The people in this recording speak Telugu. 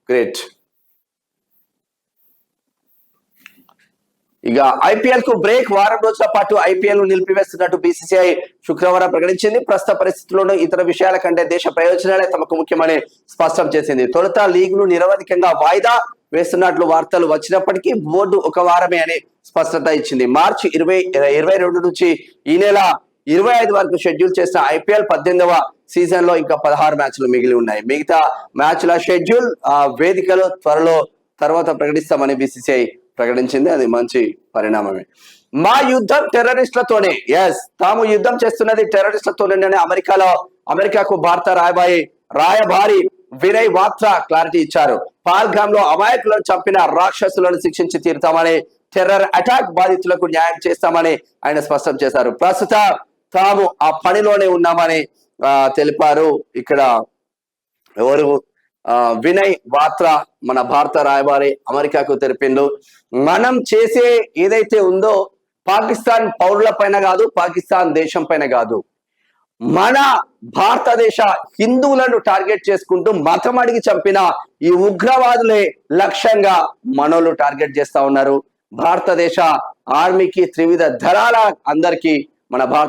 గ్రేట్. ఇక ఐపీఎల్ కు బ్రేక్. వారం రోజుల పాటు ఐపీఎల్ నిలిపివేస్తున్నట్టు బీసీసీఐ శుక్రవారం ప్రకటించింది. ప్రస్తుత పరిస్థితుల్లోనూ ఇతర విషయాల కంటే దేశ ప్రయోజనాలే తమకు ముఖ్యమని స్పష్టం చేసింది. తొలుత లీగును నిరవధికంగా వాయిదా వేస్తున్నట్లు వార్తలు వచ్చినప్పటికీ బోర్డు ఒక వారమే అని స్పష్టత ఇచ్చింది. మార్చి 22 నుంచి ఈ నెల 25 వరకు షెడ్యూల్ చేసిన ఐపీఎల్ 18వ సీజన్ లో ఇంకా 16 మ్యాచ్లు మిగిలి ఉన్నాయి. మిగతా మ్యాచ్ల షెడ్యూల్ వేదికలు తర్వాత ప్రకటిస్తామని బీసీసీఐ ప్రకటించింది. అది మంచి పరిణామమే. మా యుద్ధం టెర్రరిస్టులతోనే. తాము యుద్ధం చేస్తున్నది టెర్రరిస్టులతోనే అమెరికాకు భారత రాయబారి వినయ్ వాత్రా క్లారిటీ ఇచ్చారు. పాల్గామ్ లో అమాయకులను చంపిన రాక్షసులను శిక్షించి తీరుతామని, టెర్రర్ అటాక్ బాధితులకు న్యాయం చేస్తామని ఆయన స్పష్టం చేశారు. ప్రస్తుత తాము ఆ పనిలోనే ఉన్నామని తెలిపారు. ఇక్కడ ఎవరు వినయ్ వాత్రా మన భారత రాయబారి అమెరికాకు తెలిపిండు. మనం చేసే ఏదైతే ఉందో పాకిస్తాన్ పౌరుల పైన కాదు, పాకిస్తాన్ దేశం పైన కాదు, మన భారతదేశ హిందువులను టార్గెట్ చేసుకుంటూ మతం అడిగి చంపిన ఈ ఉగ్రవాదులే లక్ష్యంగా మనోళ్ళు టార్గెట్ చేస్తా ఉన్నారు. భారతదేశ ఆర్మీకి, త్రివిధ దళాల అందరికీ మన భారత